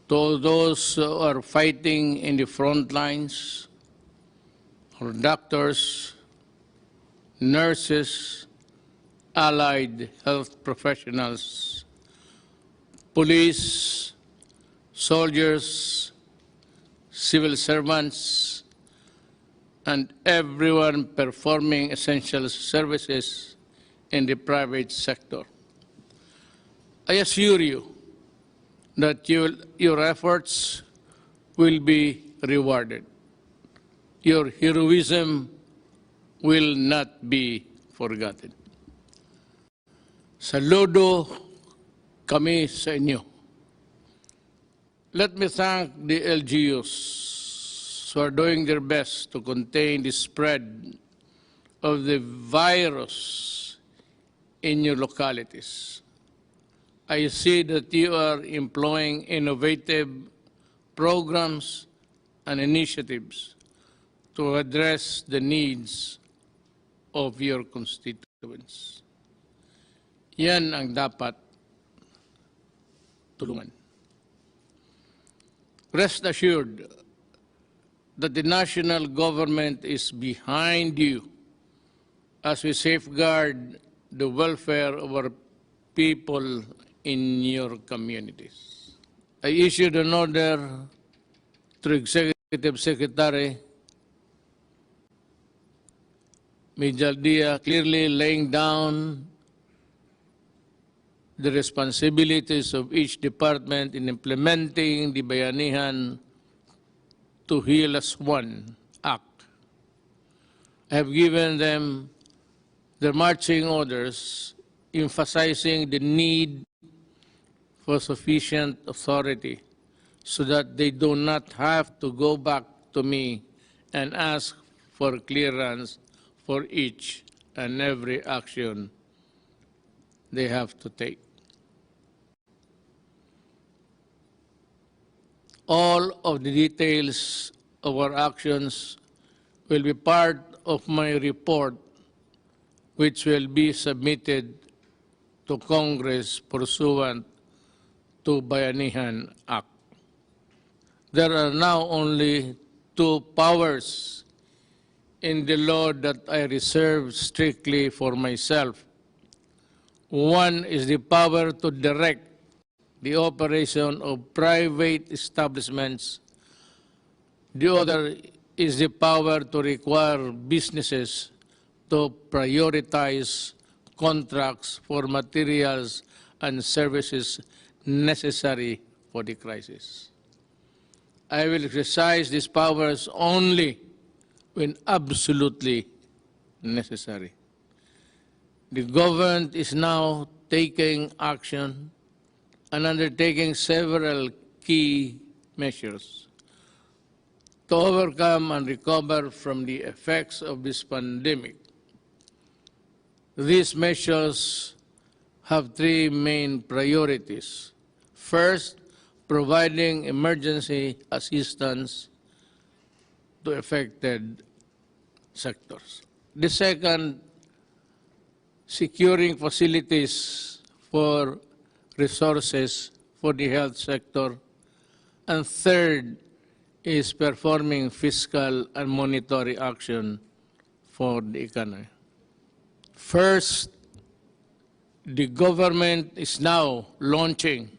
to all those who are fighting in the front lines, our doctors, nurses, allied health professionals, police, soldiers, civil servants, and everyone performing essential services in the private sector. I assure you that your efforts will be rewarded. Your heroism will not be forgotten. Saludo kami sa inyo. Let me thank the LGUs who are doing their best to contain the spread of the virus in your localities. I see that you are employing innovative programs and initiatives to address the needs of your constituents. Yan ang dapat tulungan. Rest assured that the national government is behind you as we safeguard the welfare of our people in your communities. I issued an order to Executive Secretary Mijaldea clearly laying down the responsibilities of each department in implementing the Bayanihan to Heal as One Act. I have given them their marching orders emphasizing the need for sufficient authority so that they do not have to go back to me and ask for clearance for each and every action they have to take. All of the details of our actions will be part of my report, which will be submitted to Congress pursuant to Bayanihan Act. There are now only two powers in the law that I reserve strictly for myself. One is the power to direct the operation of private establishments. The other is the power to require businesses to prioritize contracts for materials and services necessary for the crisis. I will exercise these powers only when absolutely necessary. The government is now taking action and undertaking several key measures to overcome and recover from the effects of this pandemic. These measures have three main priorities. First, providing emergency assistance to affected sectors. The second, securing facilities for resources for the health sector. And third is performing fiscal and monetary action for the economy. First, the government is now launching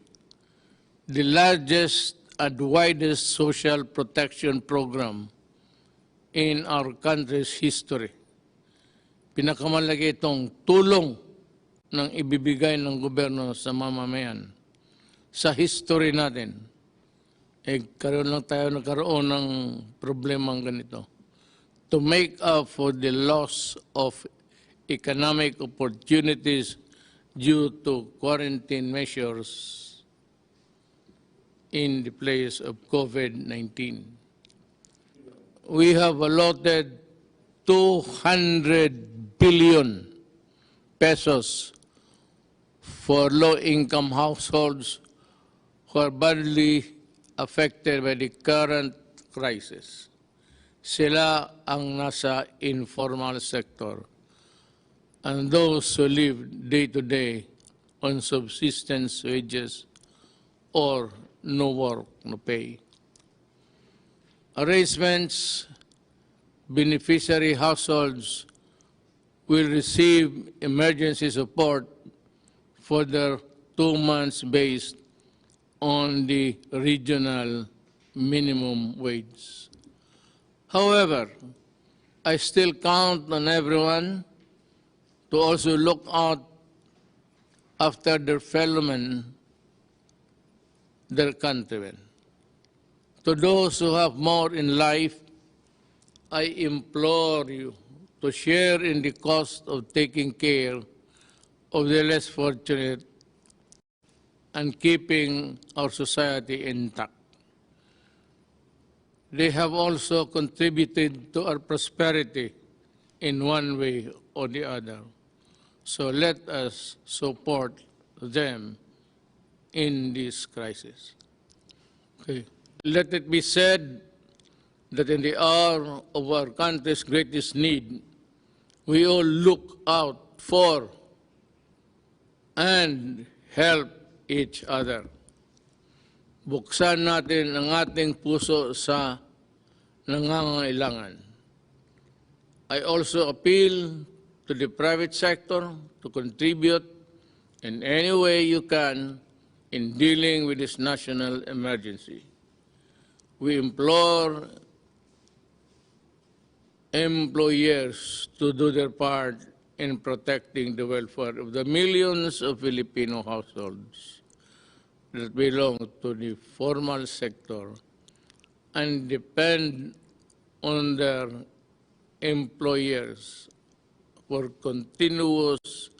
the largest and widest social protection program in our country's history. Pinakamalaki itong tulong ng ibibigay ng gobyerno sa mamamayan. Sa history natin, nagkaroon ng problemang ganito. To make up for the loss of economic opportunities due to quarantine measures in the place of COVID-19. We have allotted 200 billion pesos for low-income households who are badly affected by the current crisis. Sila ang nasa informal sector and those who live day-to-day on subsistence wages or no work, no pay. Arrangements, beneficiary households will receive emergency support for their 2 months based on the regional minimum wage. However, I still count on everyone to also look out after their fellow men, their countrymen. To those who have more in life, I implore you to share in the cost of taking care of the less fortunate and keeping our society intact. They have also contributed to our prosperity in one way or the other. So let us support them in this crisis. Okay. Let it be said that in the hour of our country's greatest need, we all look out for and help each other. Buksan natin ang ating puso sa nangangailangan. I also appeal to the private sector to contribute in any way you can in dealing with this national emergency. We implore employers to do their part in protecting the welfare of the millions of Filipino households that belong to the formal sector and depend on their employers for continuous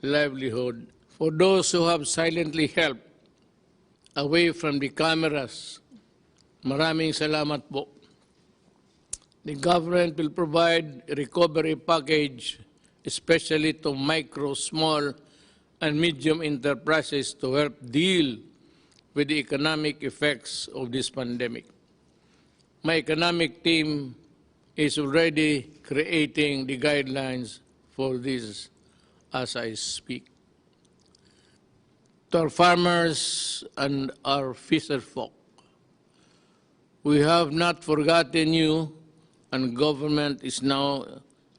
livelihood. For those who have silently helped away from the cameras, maraming salamat po. The government will provide a recovery package, especially to micro, small, and medium enterprises to help deal with the economic effects of this pandemic. My economic team is already creating the guidelines for this as I speak. To our farmers and our fisherfolk, we have not forgotten you, and government is now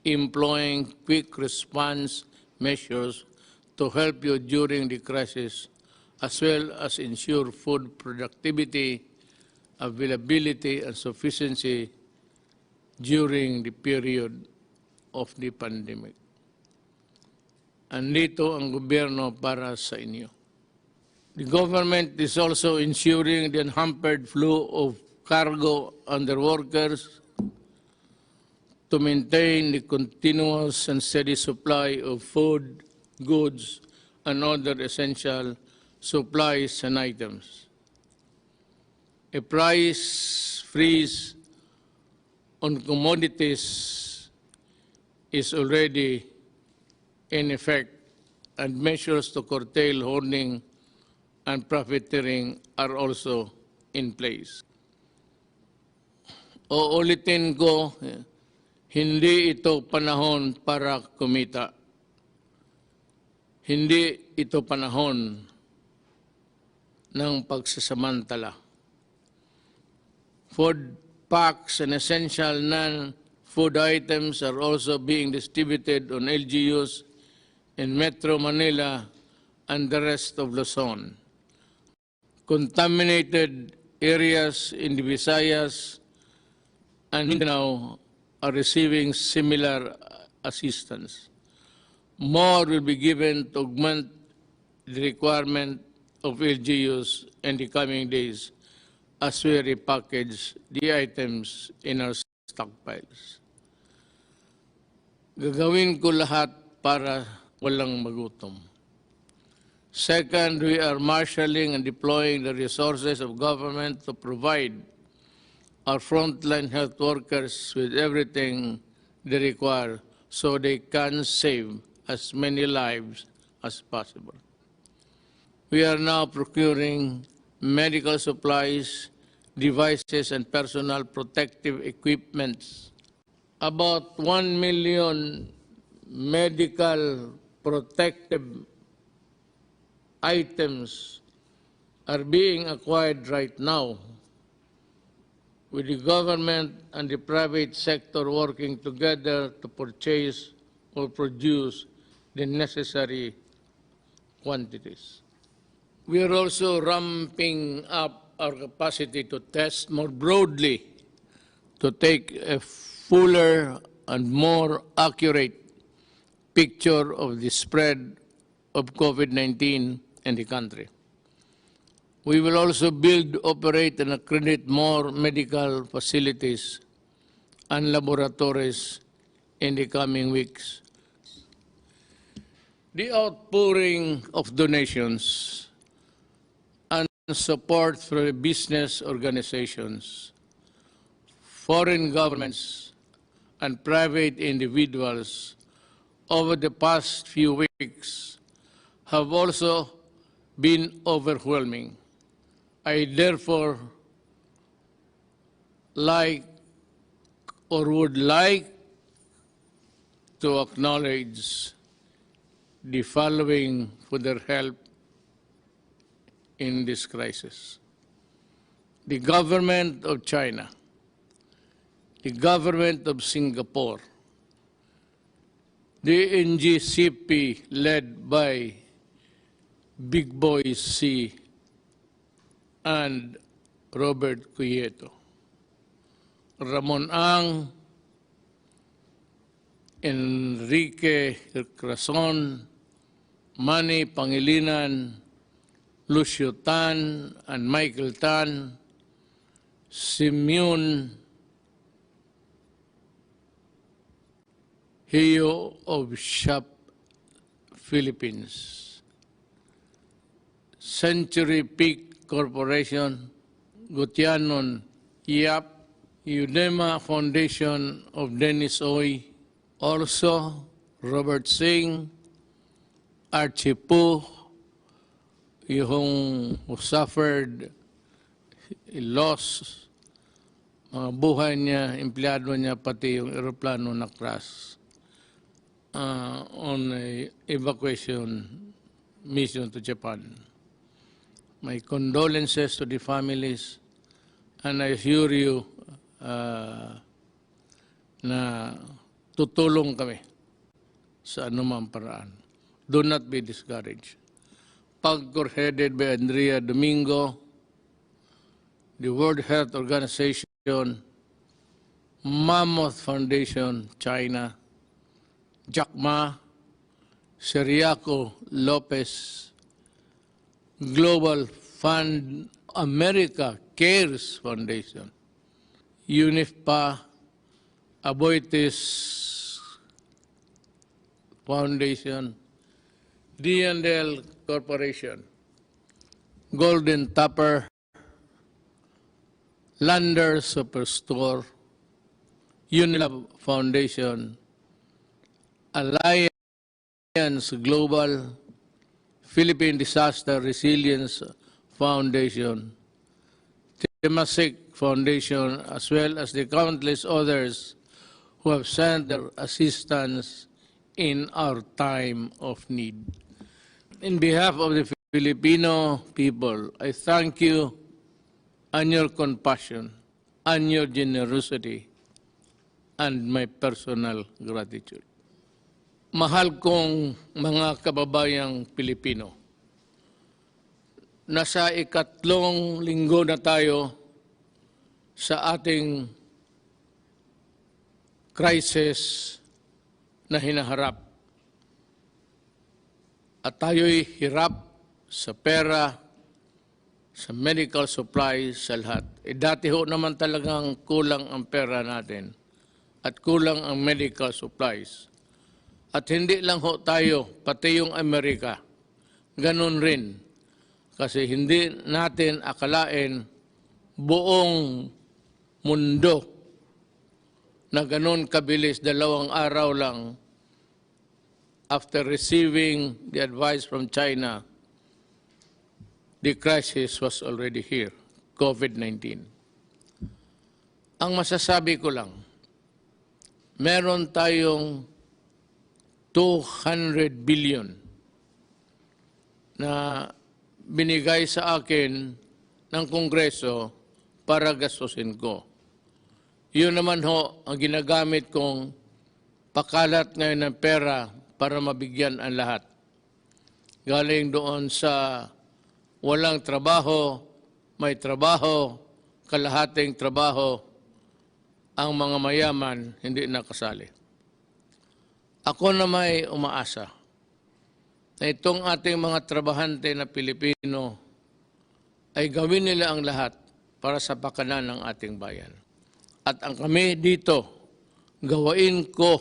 employing quick response measures to help you during the crisis, as well as ensure food productivity, availability, and sufficiency during the period of the pandemic. Andito ang gobyerno para sa inyo. The government is also ensuring the unhampered flow of cargo and their workers to maintain the continuous and steady supply of food, goods, and other essential supplies and items. A price freeze on commodities is already in effect, and measures to curtail hoarding and profiteering are also in place. Uulitin ko, hindi ito panahon para kumita. Hindi ito panahon ng pagsasamantala. Food packs and essential non-food items are also being distributed on LGUs in Metro Manila and the rest of Luzon. Contaminated areas in the Visayas and Mindanao are receiving similar assistance. More will be given to augment the requirement of LGUs in the coming days as we repackage the items in our stockpiles. Gagawin ko lahat para walang magutom. Second, we are marshalling and deploying the resources of government to provide our frontline health workers with everything they require so they can save as many lives as possible. We are now procuring medical supplies, devices, and personal protective equipments. About 1 million medical protective items are being acquired right now, with the government and the private sector working together to purchase or produce the necessary quantities. We are also ramping up our capacity to test more broadly, to take a fuller and more accurate picture of the spread of COVID-19 in the country. We will also build, operate, and accredit more medical facilities and laboratories in the coming weeks. The outpouring of donations and support from business organizations, foreign governments, and private individuals over the past few weeks have also been overwhelming. I therefore would like to acknowledge the following for their help in this crisis: the government of China, the government of Singapore, the NGCP led by Big Boy C and Robert Cuyeto, Ramon Ang, Enrique Crason, Manny Pangilinan, Lucio Tan and Michael Tan, Simeon Heo of Shop, Philippines, Century Peak Corporation, Gutianon Yap, Udema Foundation of Dennis Oy, also Robert Singh, Archie Po, yung who suffered a loss, mga buhay niya, empleyado niya, pati yung aeroplano na crash on a evacuation mission to Japan. My condolences to the families, and I assure you na tutulong kami sa anumang paraan. Do not be discouraged. PAGCOR headed by Andrea Domingo, the World Health Organization, Mammoth Foundation, China, Jack Ma, Seriaco Lopez, Global Fund America Cares Foundation, UNIFPA, Aboitiz Foundation, D&L Corporation, Golden Tupper, Lander Superstore, Unilab Foundation, Alliance Global, Philippine Disaster Resilience Foundation, Temasek Foundation, as well as the countless others who have sent their assistance in our time of need. In behalf of the Filipino people, I thank you and your compassion and your generosity and my personal gratitude. Mahal kong mga kababayang Pilipino, nasa ikatlong linggo na tayo sa ating crisis na hinaharap. At tayo'y hirap sa pera, sa medical supplies, sa lahat. Dati ho naman talagang kulang ang pera natin at kulang ang medical supplies. At hindi lang ho tayo, pati yung Amerika, ganun rin. Kasi hindi natin akalain buong mundo na ganun kabilis, 2 araw lang after receiving the advice from China, the crisis was already here, COVID-19. Ang masasabi ko lang, meron tayong 200 billion na binigay sa akin ng Kongreso para gastusin ko. Yun naman ho ang ginagamit kong pakalat ngayon ng pera para mabigyan ang lahat. Galing doon sa walang trabaho, may trabaho, kalahating trabaho, ang mga mayaman hindi nakasali. Ako na may umaasa na itong ating mga trabahante na Pilipino ay gawin nila ang lahat para sa pakanan ng ating bayan. At ang kami dito, gawain ko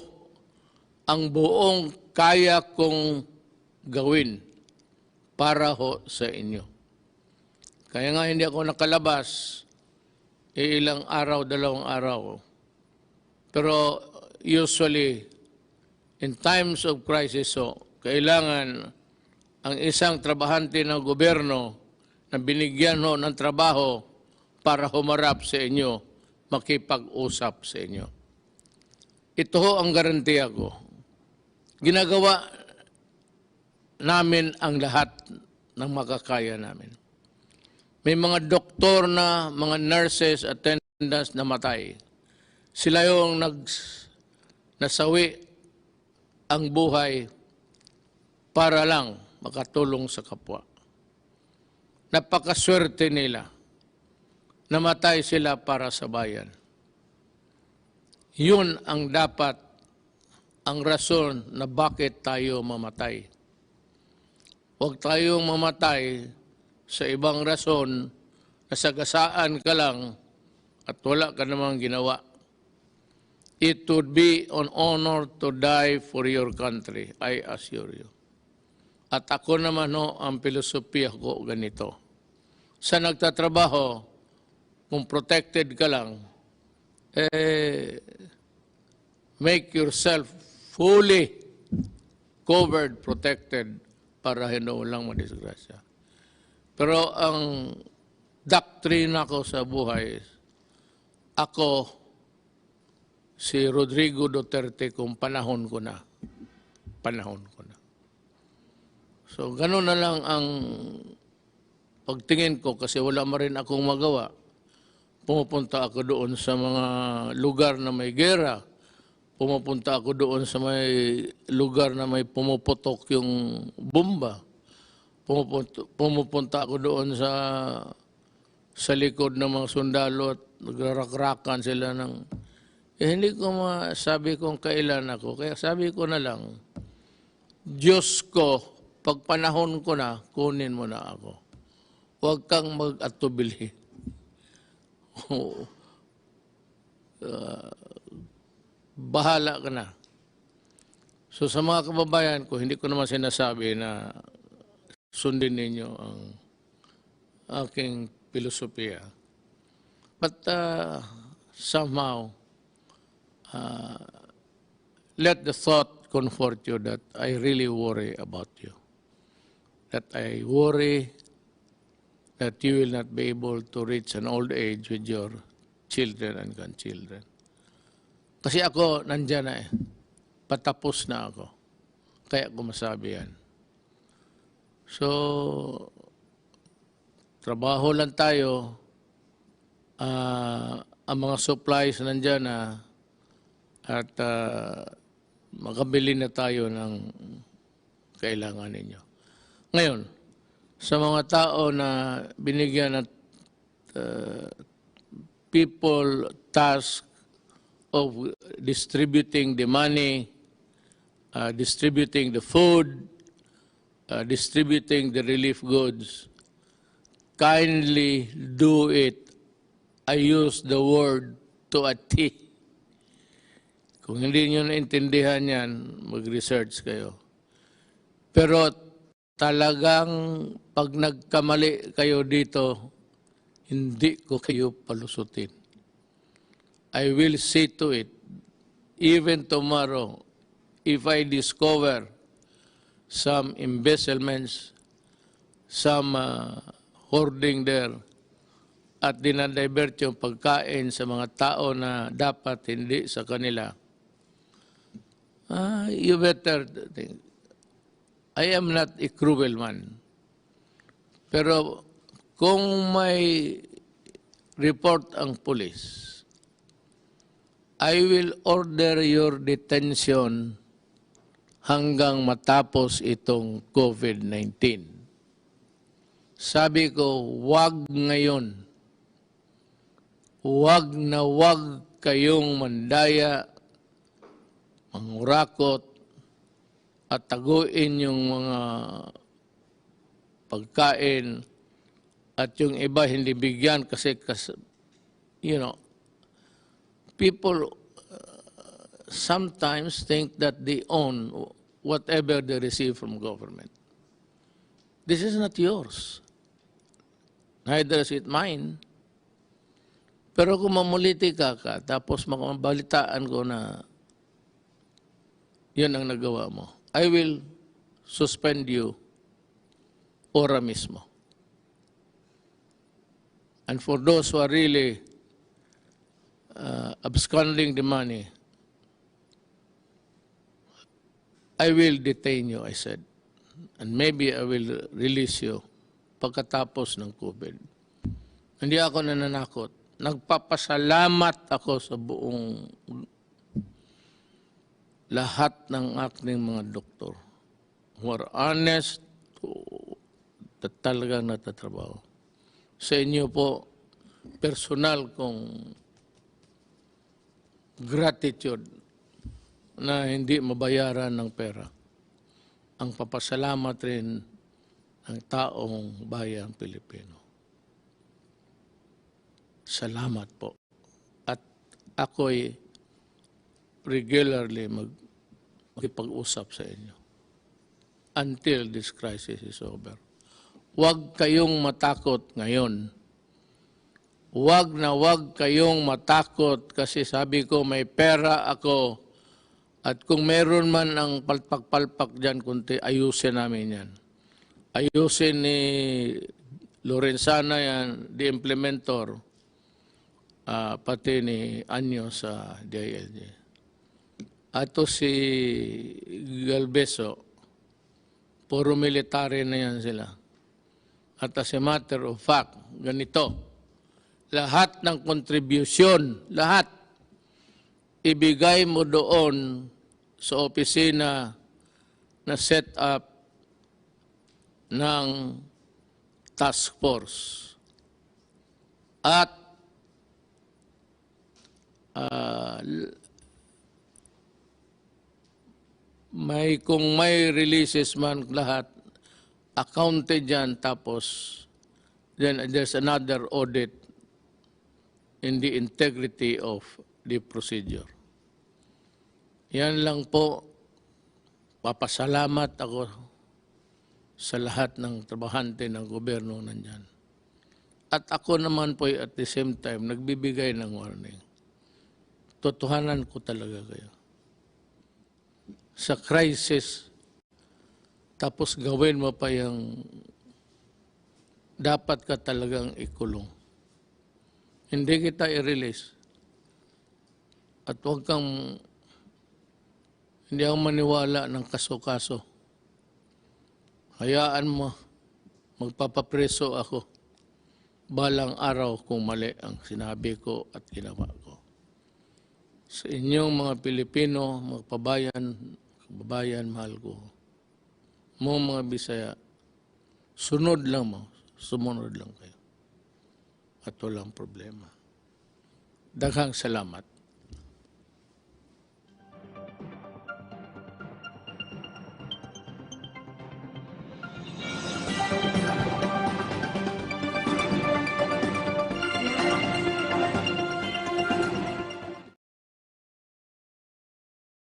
ang buong kaya kong gawin para ho sa inyo. Kaya nga hindi ako nakalabas, ilang araw, 2 araw. Pero usually, in times of crisis, kailangan ang isang trabahante ng gobyerno na binigyan ho ng trabaho para humarap sa inyo, makipag-usap sa inyo. Ito ho ang garantiya ko. Ginagawa namin ang lahat ng makakaya namin. May mga doktor na, mga nurses, attendants na matay. Sila yung nasawi ang buhay para lang makatulong sa kapwa. Napakaswerte nila. Namatay sila para sa bayan. Yun ang dapat, ang rason na bakit tayo mamatay. Huwag tayong mamatay sa ibang rason na sagasaan ka lang at wala ka namang ginawa. It would be an honor to die for your country, I assure you. At ako naman ang filosofiya ko ganito. Sa nagtatrabaho, kung protected ka lang, make yourself fully covered, protected, para hindi lang madisgrasya. Pero ang doktrina ko sa buhay, ako, si Rodrigo Duterte, kung panahon ko na. So, gano'n na lang ang pagtingin ko kasi wala ma rin akong magawa. Pumupunta ako doon sa mga lugar na may gera. Pumupunta ako doon sa may lugar na may pumuputok yung bomba. Pumupunta ako doon sa likod ng mga sundalo at nagrakrakan sila ng... hindi ko masabi kung kailan ako. Kaya sabi ko na lang, Diyos ko, pag panahon ko na, kunin mo na ako. Huwag kang mag-atubili. Bahala ka na. So sa mga kababayan ko, hindi ko naman sinasabi na sundin ninyo ang aking filosofiya. But somehow, let the thought comfort you that I really worry about you. That I worry that you will not be able to reach an old age with your children and grandchildren. Kasi ako, nandyan na patapos na ako. Kaya ko masabi yan. So, trabaho lang tayo. Ang mga supplies nandyan na at makabili na tayo ng kailangan ninyo. Ngayon, sa mga tao na binigyan ng people task of distributing the money, distributing the food, distributing the relief goods, kindly do it. I use the word to a T. Kung hindi nyo naintindihan yan, mag-research kayo. Pero talagang pag nagkamali kayo dito, hindi ko kayo palusutin. I will see to it, even tomorrow, if I discover some embezzlements, some hoarding there, at dinadivert yung pagkain sa mga tao na dapat hindi sa kanila, you better think. I am not a cruel man. Pero kung may report ang pulis, I will order your detention hanggang matapos itong COVID-19. Sabi ko, wag ngayon. Wag na wag kayong mandaya, mangurakot, at taguin yung mga pagkain at yung iba hindi bigyan kasi you know, people sometimes think that they own whatever they receive from government. This is not yours. Neither is it mine. Pero kung mamuliti ka tapos makabalitaan ko na yun ang nagawa mo, I will suspend you ora mismo. And for those who are really absconding the money, I will detain you, I said. And maybe I will release you pagkatapos ng COVID. Hindi ako nananakot. Nagpapasalamat ako sa buong lahat ng aking mga doktor who are honest, at talagang natatrabaho. Sa inyo po, personal kong gratitude na hindi mabayaran ng pera. Ang papasalamat rin ng taong bayang Pilipino. Salamat po. At ako'y regularly magkipag-usap sa inyo until this crisis is over. Huwag kayong matakot ngayon. Huwag na huwag kayong matakot kasi sabi ko may pera ako at kung meron man ang palpak-palpak dyan, kunti, ayusin namin yan. Ayusin ni Lorenzana yan, the implementor, pati ni Anyo sa DILG. Ato si Galbeso, puro military na yan sila. At as a matter of fact, ganito, lahat ng kontribusyon, lahat, ibigay mo doon sa opisina na set up ng task force. At kung may releases man lahat, accounted dyan, tapos then there's another audit in the integrity of the procedure. Yan lang po, papasalamat ako sa lahat ng trabahante ng gobyerno nandyan. At ako naman po at the same time, nagbibigay ng warning. Totohanan ko talaga kayo. Sa crisis, tapos gawin mo pa yung dapat ka talagang ikulong. Hindi kita i-release. At huwag kang, hindi ako maniwala ng kaso-kaso. Hayaan mo, magpapapreso ako. Balang araw kung mali ang sinabi ko at ginawa ko. Sa inyong mga Pilipino, mga kababayan, mahal ko. Mo mga Bisaya, sunod lang mo, sumunod lang kayo. At walang problema. Daghang salamat.